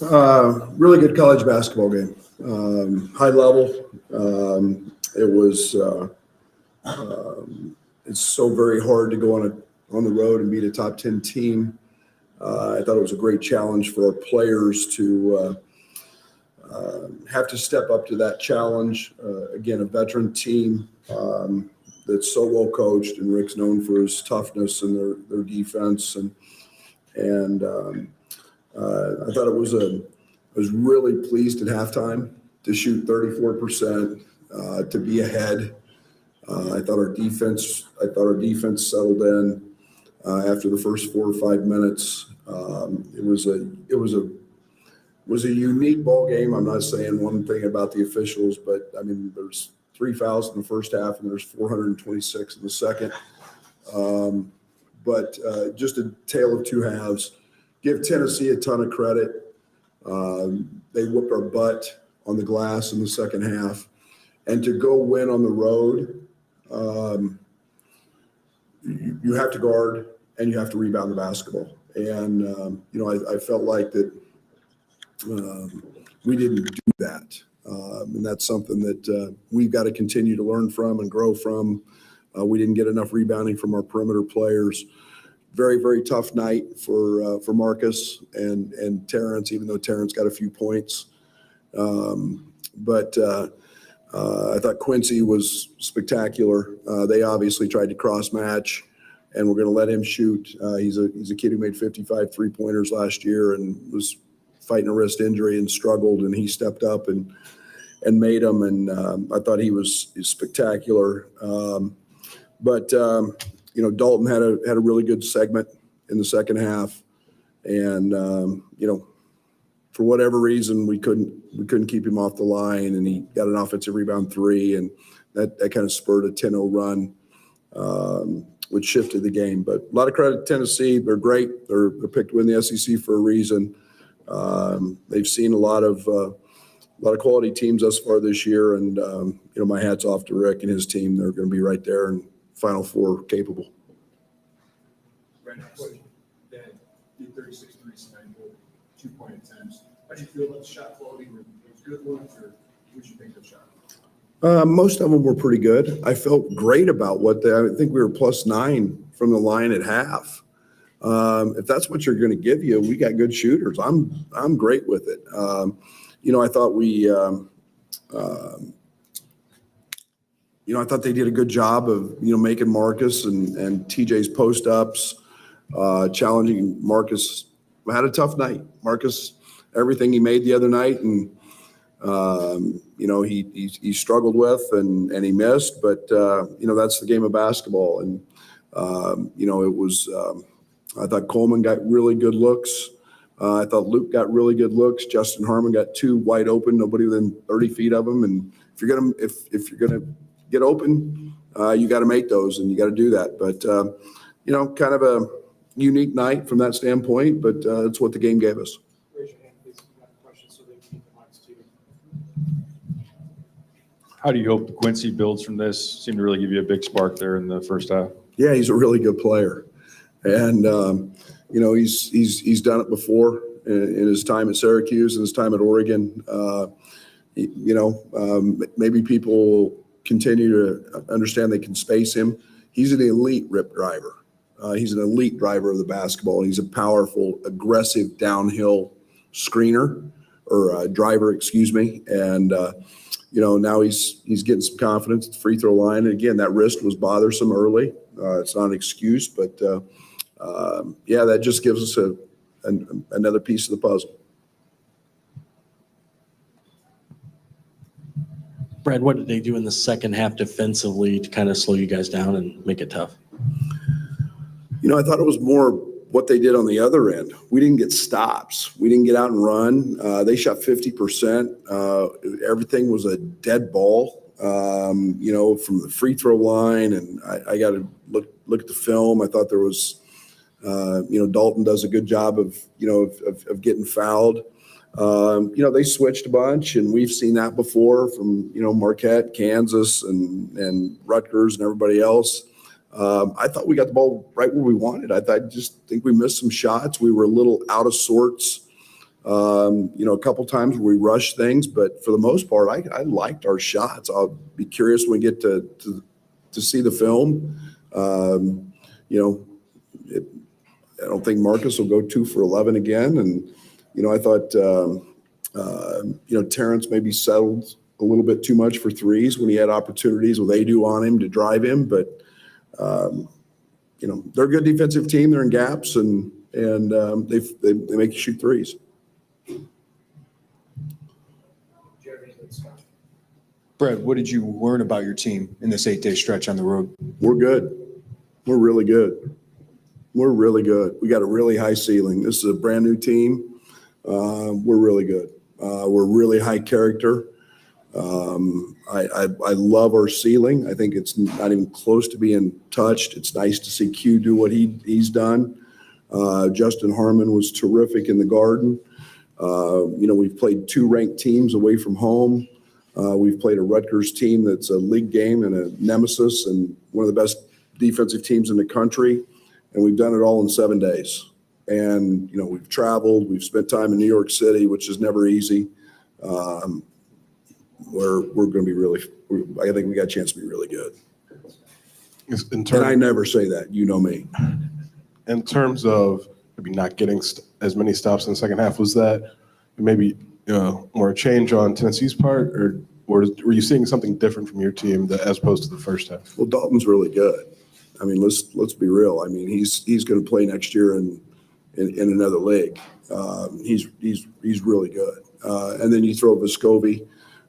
Really good college basketball game. High level. It was. It's so very hard to go on the road and beat a top 10 team. I thought it was a great challenge for our players to have to step up to that challenge. Again, a veteran team that's so well coached, and Rick's known for his toughness and their defense. And I thought I was really pleased at halftime to shoot 34%, to be ahead. I thought our defense settled in after the first 4 or 5 minutes. It was a unique ball game. I'm not saying one thing about the officials, but I mean, there's 3 fouls in the first half and there's 426 in the second. But just a tale of two halves. Give Tennessee a ton of credit. They whooped our butt on the glass in the second half, and to go win on the road, you have to guard and you have to rebound the basketball. And I felt like that we didn't do that, and that's something that we've got to continue to learn from and grow from. We didn't get enough rebounding from our perimeter players. Very, very tough night for Marcus and Terrence, even though Terrence got a few points. But I thought Quincy was spectacular. They obviously tried to cross match, and we're going to let him shoot. He's a kid who made 55 3-pointers last year and was fighting a wrist injury and struggled, and he stepped up and made them. And I thought he was spectacular. But Dalton had a really good segment in the second half, and for whatever reason we couldn't keep him off the line, and he got an offensive rebound 3, and that kind of spurred a 10-0 run, which shifted the game. But a lot of credit to Tennessee. They're great. They're picked to win the SEC for a reason. They've seen a lot of quality teams thus far this year, and my hat's off to Rick and his team. They're going to be right there and Final Four capable. Brandon, that did 36 threes tonight, 2-point attempts. How do you feel about the shot quality? Were those good ones, or what did you think of the shot? Most of them were pretty good. I felt great about I think we were +9 from the line at half. If that's what you're going to give you, we got good shooters. I'm great with it. I thought I thought they did a good job of making Marcus and TJ's post ups, challenging Marcus. Had a tough night. Marcus, everything he made the other night, and he struggled with and he missed, but that's the game of basketball. And it was. I thought Coleman got really good looks. I thought Luke got really good looks. Justin Harmon got 2 wide open, nobody within 30 feet of him. And if you're gonna get open, you got to make those, and you got to do that. But kind of a unique night from that standpoint. But it's what the game gave us. Raise your hand, please. If you have a question, so they can keep the mics to you. How do you hope Quincy builds from this? Seemed to really give you a big spark there in the first half. Yeah, he's a really good player, and he's done it before in his time at Syracuse and his time at Oregon. Maybe people continue to understand they can space him. He's an elite rip driver. He's an elite driver of the basketball. He's a powerful, aggressive downhill screener or driver, excuse me. And now he's getting some confidence at the free throw line. And again, that wrist was bothersome early. It's not an excuse, but that just gives us another piece of the puzzle. Brad, what did they do in the second half defensively to kind of slow you guys down and make it tough? I thought it was more what they did on the other end. We didn't get stops. We didn't get out and run. They shot 50%. Everything was a dead ball, from the free throw line. And I got to look at the film. I thought there was, Dalton does a good job of getting fouled. They switched a bunch, and we've seen that before from, Marquette, Kansas, and Rutgers and everybody else. I thought we got the ball right where we wanted. I just think we missed some shots. We were a little out of sorts A couple times where we rushed things, but for the most part, I liked our shots. I'll be curious when we get to see the film. I don't think Marcus will go 2 for 11 again. And, I thought, Terrence maybe settled a little bit too much for threes when he had opportunities with Adu on him to drive him. But, they're a good defensive team. They're in gaps and they make you shoot threes. Brett, what did you learn about your team in this 8-day stretch on the road? We're good. We're really good. We're really good. We got a really high ceiling. This is a brand new team. We're really good. We're really high character. I love our ceiling. I think it's not even close to being touched. It's nice to see Q do what he's done. Justin Harmon was terrific in the Garden. We've played 2 ranked teams away from home. We've played a Rutgers team that's a league game and a nemesis and one of the best defensive teams in the country. And we've done it all in 7 days. And, we've traveled, we've spent time in New York City, which is never easy. We're going to be really, I think we got a chance to be really good. And I never say that, you know me. In terms of maybe not getting as many stops in the second half, was that maybe more a change on Tennessee's part, or were you seeing something different from your team as opposed to the first half? Well, Dalton's really good. I mean, let's be real. I mean, he's going to play next year in another league. He's really good. And then you throw Vescovi,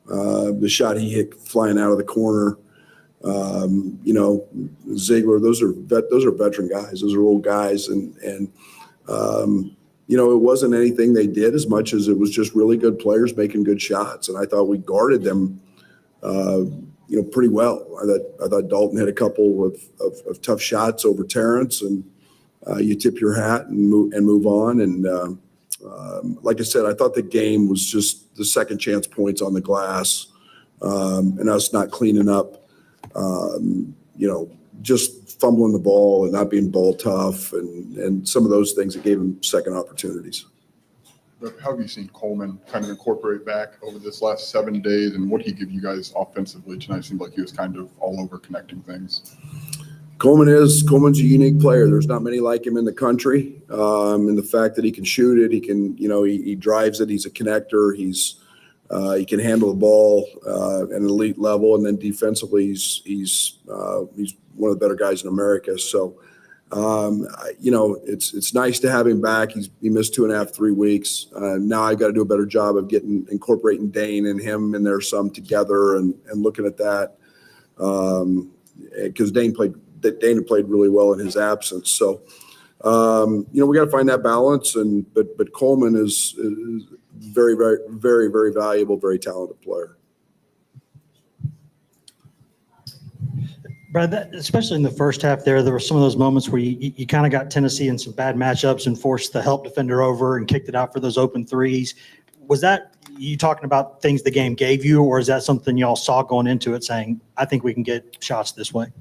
the shot he hit flying out of the corner. Ziegler. Those are veteran guys. Those are old guys, and it wasn't anything they did as much as it was just really good players making good shots. And I thought we guarded them, pretty well. I thought Dalton had a couple of tough shots over Terrence, and you tip your hat and move on. And like I said, I thought the game was just the second chance points on the glass, and us not cleaning up. Just fumbling the ball and not being ball tough and some of those things that gave him second opportunities. How have you seen Coleman kind of incorporate back over this last 7 days, and what did he give you guys offensively tonight? It seemed like he was kind of all over connecting things. Coleman's a unique player. There's not many like him in the country. And the fact that he can shoot it, he can, he drives it. He's a connector. He can handle the ball at an elite level, and then defensively, he's one of the better guys in America. So, it's nice to have him back. He missed 2.5, 3 weeks. Now I've got to do a better job of incorporating Dane and him in there some together and looking at that because Dane had played really well in his absence. So, we got to find that balance. But Coleman is very, very, very, very valuable, very talented player. Brad, especially in the first half there were some of those moments where you kind of got Tennessee in some bad matchups and forced the help defender over and kicked it out for those open threes. Was that you talking about things the game gave you, or is that something y'all saw going into it saying, I think we can get shots this way?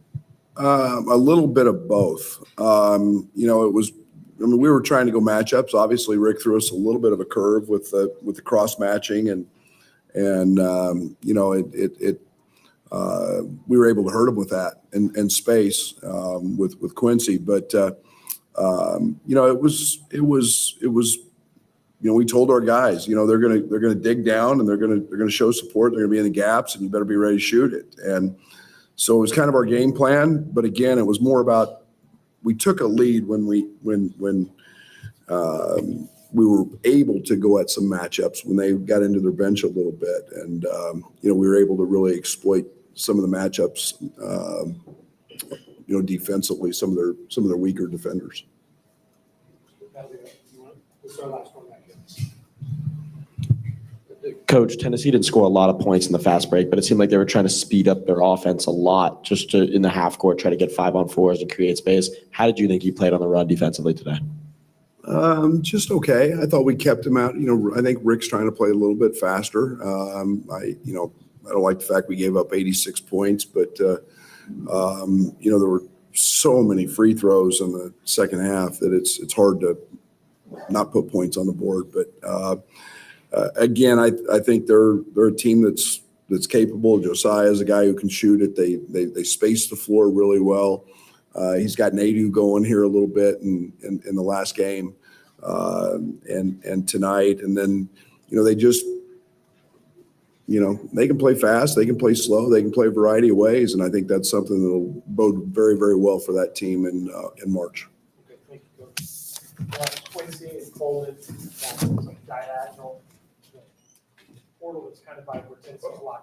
A little bit of both. We were trying to go matchups. Obviously, Rick threw us a little bit of a curve with the cross matching, and we were able to hurt him with that and space with Quincy. But it was we told our guys, they're gonna dig down and they're gonna show support. They're gonna be in the gaps, and you better be ready to shoot it. And so it was kind of our game plan. But again, it was more about we took a lead when we were able to go at some matchups when they got into their bench a little bit, and we were able to really exploit some of the matchups, defensively, some of their weaker defenders. Coach, Tennessee didn't score a lot of points in the fast break, but it seemed like they were trying to speed up their offense a lot just to, in the half court, try to get 5-on-4s and create space. How did you think you played on the run defensively today? Just okay. I thought we kept him out. I think Rick's trying to play a little bit faster. I don't like the fact we gave up 86 points, but there were so many free throws in the second half that it's hard to not put points on the board. But again, I think they're a team that's capable. Josiah's a guy who can shoot it. They space the floor really well. He's got Nadu going here a little bit in the last game and tonight. And then, they just, they can play fast, they can play slow, they can play a variety of ways. And I think that's something that will bode very, very well for that team in March. Okay, thank you, Coach. Quincy and Coleman, some diagonal portal that's kind of by where Tennessee's locked